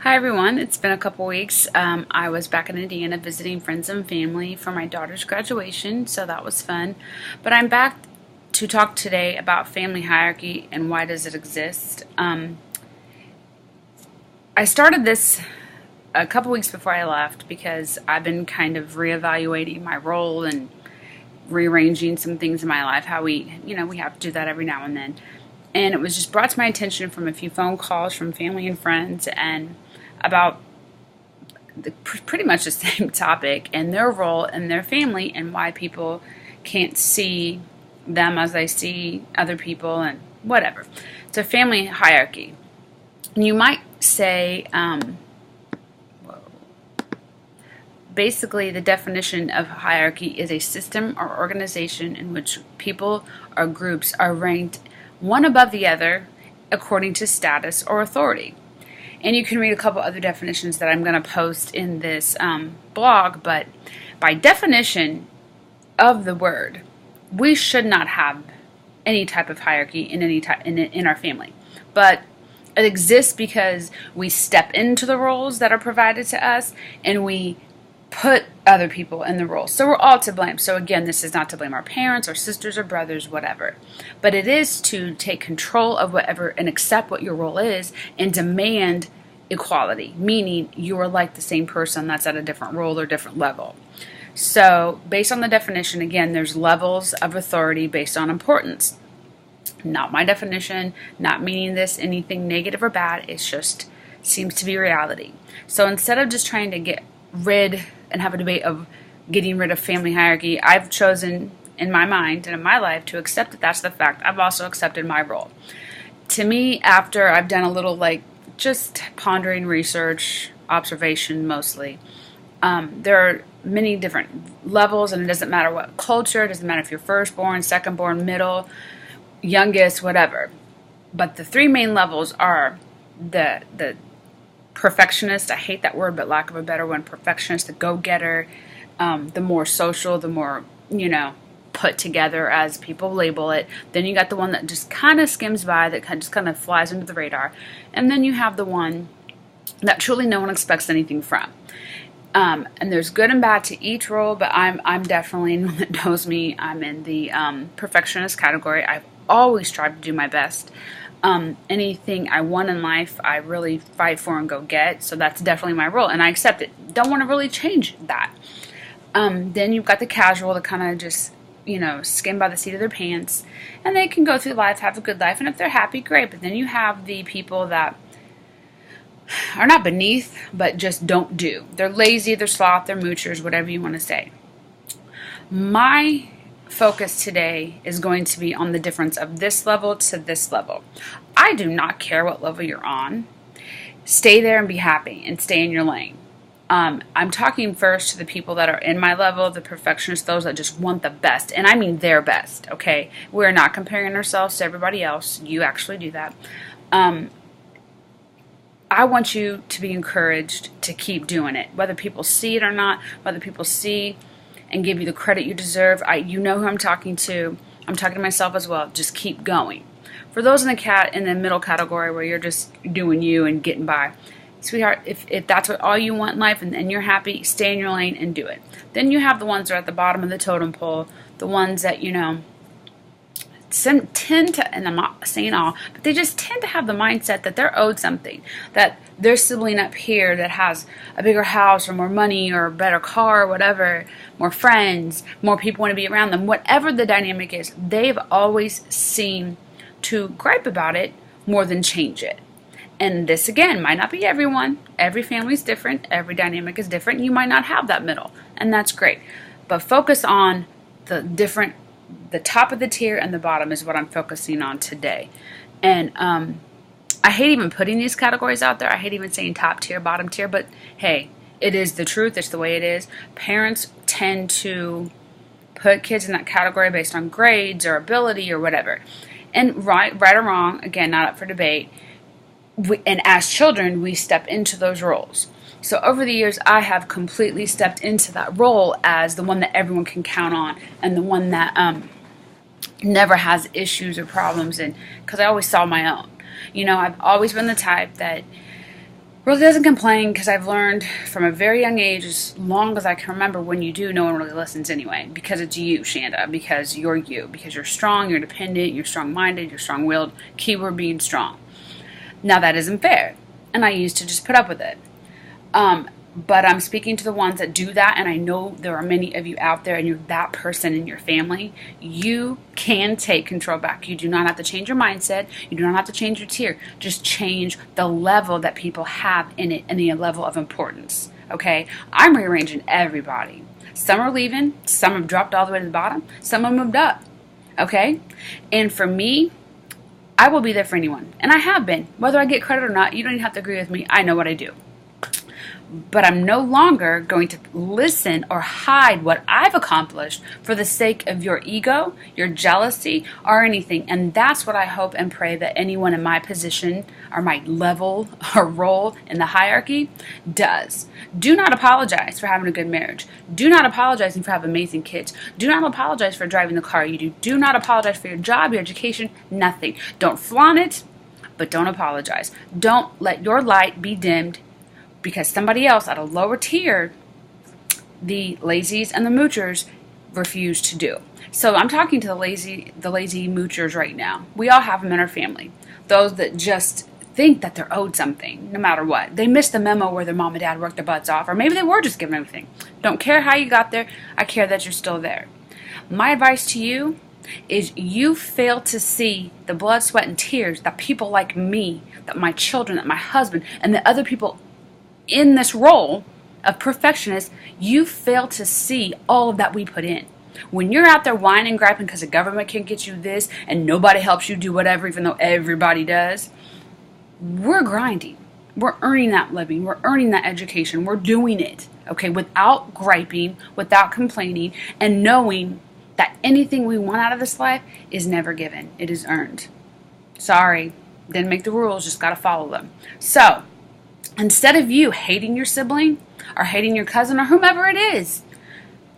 Hi everyone, it's been a couple weeks. I was back in Indiana visiting friends and family for my daughter's graduation, so that was fun. But I'm back to talk today about family hierarchy and why does it exist. I started this a couple weeks before I left because I've been kind of reevaluating my role and rearranging some things in my life, how we have to do that every now and then. And it was just brought to my attention from a few phone calls from family and friends and about pretty much the same topic and their role in their family and why people can't see them as they see other people and whatever. So family hierarchy. And you might say, basically the definition of hierarchy is a system or organization in which people or groups are ranked one above the other according to status or authority. And you can read a couple other definitions that I'm going to post in this blog, but by definition of the word, we should not have any type of hierarchy in our family. But it exists because we step into the roles that are provided to us and we put other people in the roles. So we're all to blame. So again, this is not to blame our parents or sisters or brothers, whatever. But it is to take control of whatever and accept what your role is and demand equality, meaning you are like the same person that's at a different role or different level. So based on the definition, again, there's levels of authority based on importance. Not my definition, not meaning this anything negative or bad. It just seems to be reality. So instead of just trying to get rid and have a debate of getting rid of family hierarchy, I've chosen in my mind and in my life to accept that that's the fact. I've also accepted my role. To me, after I've done a little just pondering research, observation mostly, there are many different levels, and it doesn't matter what culture, it doesn't matter if you're firstborn, secondborn, middle, youngest, whatever. But the three main levels are the perfectionist, I hate that word, but lack of a better one, perfectionist, the go-getter, the more social, the more, put together as people label it. Then you got the one that just kind of skims by, that just kind of flies under the radar. And then you have the one that truly no one expects anything from. And there's good and bad to each role, but I'm definitely, anyone that knows me, I'm in the perfectionist category. I've always tried to do my best. Anything I want in life, I really fight for and go get. So that's definitely my role, and I accept it. Don't want to really change that. Then you've got the casual that kind of just, skim by the seat of their pants, and they can go through life, have a good life, and if they're happy, great. But then you have the people that are not beneath, but just don't do. They're lazy, they're sloth, they're moochers, whatever you want to say. My focus today is going to be on the difference of this level to this level. I do not care what level you're on. Stay there and be happy and stay in your lane. I'm talking first to the people that are in my level, the perfectionists, those that just want the best, and I mean their best, okay? We're not comparing ourselves to everybody else. You actually do that. I want you to be encouraged to keep doing it, whether people see it or not, whether people see and give you the credit you deserve. You know who I'm talking to. I'm talking to myself as well. Just keep going. For those in the middle category where you're just doing you and getting by, sweetheart, if that's what all you want in life and you're happy, stay in your lane and do it. Then you have the ones that are at the bottom of the totem pole, the ones that, tend to, and I'm not saying all, but they just tend to have the mindset that they're owed something, that their sibling up here that has a bigger house or more money or a better car or whatever, more friends, more people want to be around them, whatever the dynamic is, they've always seemed to gripe about it more than change it. And this, again, might not be everyone. Every family is different. Every dynamic is different. You might not have that middle, and that's great. But focus on the top of the tier and the bottom is what I'm focusing on today. And I hate even putting these categories out there. I hate even saying top tier, bottom tier, but hey, it is the truth. It's the way it is. Parents tend to put kids in that category based on grades or ability or whatever. And right or wrong, again, not up for debate. And as children, we step into those roles. So over the years, I have completely stepped into that role as the one that everyone can count on and the one that never has issues or problems, and because I always saw my own. I've always been the type that really doesn't complain, because I've learned from a very young age, as long as I can remember, when you do, no one really listens anyway, because it's you, Shanda, because you're strong, you're independent, you're strong-minded, you're strong-willed, keyword being strong. Now that isn't fair, and I used to just put up with it. But I'm speaking to the ones that do that, and I know there are many of you out there, and you're that person in your family. You can take control back. You do not have to change your mindset. You do not have to change your tier. Just change the level that people have in it and the level of importance. Okay? I'm rearranging everybody. Some are leaving. Some have dropped all the way to the bottom. Some have moved up. Okay? And for me, I will be there for anyone. And I have been. Whether I get credit or not, you don't even have to agree with me. I know what I do. But I'm no longer going to listen or hide what I've accomplished for the sake of your ego, your jealousy, or anything. And that's what I hope and pray that anyone in my position or my level or role in the hierarchy does. Do not apologize for having a good marriage. Do not apologize for having amazing kids. Do not apologize for driving the car you do. Do not apologize for your job, your education, nothing. Don't flaunt it, but don't apologize. Don't let your light be dimmed because somebody else at a lower tier, the lazies and the moochers, refuse to do. So I'm talking to the lazy moochers right now. We all have them in our family. Those that just think that they're owed something, no matter what. They missed the memo where their mom and dad worked their butts off, or maybe they were just given everything. Don't care how you got there. I care that you're still there. My advice to you is you fail to see the blood, sweat, and tears that people like me, that my children, that my husband, and the other people in this role of perfectionist, you fail to see all of that we put in. When you're out there whining and griping because the government can't get you this and nobody helps you do whatever, even though everybody does, we're grinding. We're earning that living. We're earning that education. We're doing it, okay, without griping, without complaining, and knowing that anything we want out of this life is never given. It is earned. Sorry, didn't make the rules, just got to follow them. So, instead of you hating your sibling or hating your cousin or whomever it is,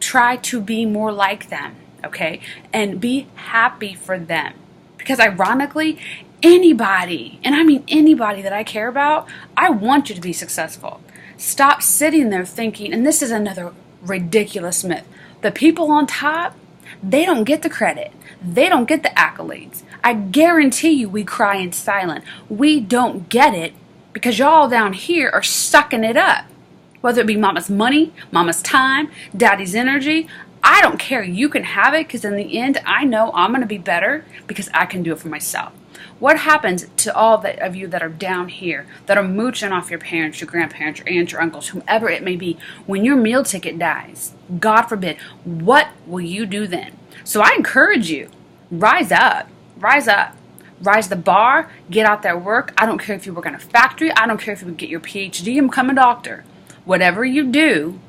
try to be more like them, okay? And be happy for them. Because ironically, anybody, and I mean anybody that I care about, I want you to be successful. Stop sitting there thinking, and this is another ridiculous myth, the people on top, they don't get the credit. They don't get the accolades. I guarantee you we cry in silence. We don't get it because y'all down here are sucking it up. Whether it be mama's money, mama's time, daddy's energy, I don't care. You can have it because in the end, I know I'm going to be better because I can do it for myself. What happens to all of you that are down here, that are mooching off your parents, your grandparents, your aunts, your uncles, whomever it may be, when your meal ticket dies, God forbid, what will you do then? So I encourage you, rise up, rise up. Rise the bar, get out there, work. I don't care if you work in a factory. I don't care if you get your PhD and become a doctor. Whatever you do,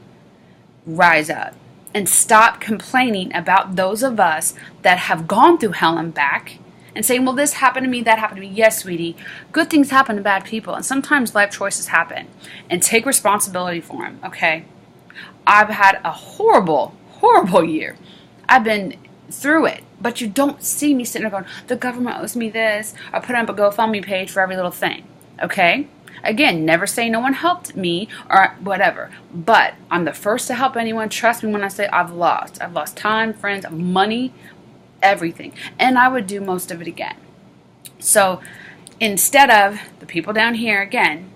rise up. And stop complaining about those of us that have gone through hell and back and saying, well, this happened to me, that happened to me. Yes, sweetie, good things happen to bad people. And sometimes life choices happen. And take responsibility for them, okay? I've had a horrible, horrible year. I've been through it. But you don't see me sitting there going, the government owes me this, or put up a GoFundMe page for every little thing, okay? Again, never say no one helped me or whatever, but I'm the first to help anyone. Trust me when I say I've lost. I've lost time, friends, money, everything, and I would do most of it again. So instead of the people down here, again,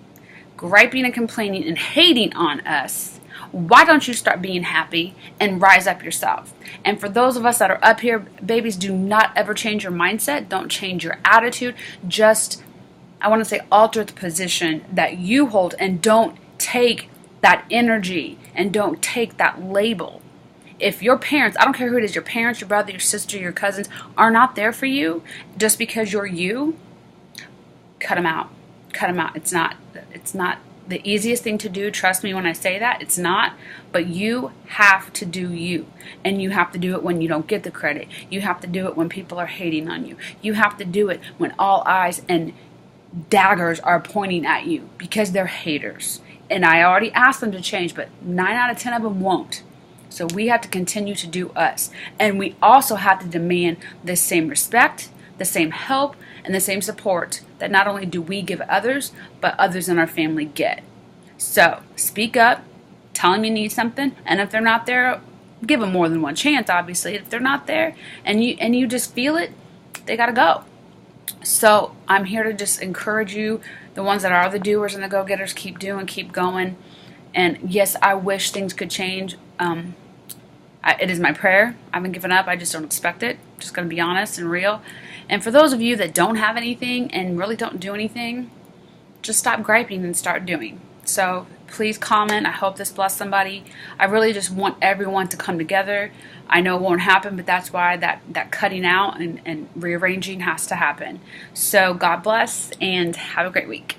griping and complaining and hating on us, why don't you start being happy and rise up yourself? And for those of us that are up here, babies, do not ever change your mindset. Don't change your attitude. Just, I want to say, alter the position that you hold and don't take that energy and don't take that label. If your parents, I don't care who it is, your parents, your brother, your sister, your cousins, are not there for you just because you're you, cut them out. Cut them out. It's not the easiest thing to do. Trust me when I say that. It's not. But you have to do you. And you have to do it when you don't get the credit. You have to do it when people are hating on you. You have to do it when all eyes and daggers are pointing at you because they're haters. And I already asked them to change, but 9 out of 10 of them won't. So we have to continue to do us. And we also have to demand the same respect, the same help, and the same support that not only do we give others, but others in our family get. So speak up, tell them you need something, and if they're not there, give them more than one chance, obviously. If they're not there and you just feel it, they got to go. So I'm here to just encourage you, the ones that are the doers and the go-getters, keep doing, keep going. And yes, I wish things could change. It is my prayer. I haven't given up. I just don't expect it. Just going to be honest and real. And for those of you that don't have anything and really don't do anything, just stop griping and start doing. So please comment. I hope this blessed somebody. I really just want everyone to come together. I know it won't happen, but that's why that cutting out and rearranging has to happen. So God bless and have a great week.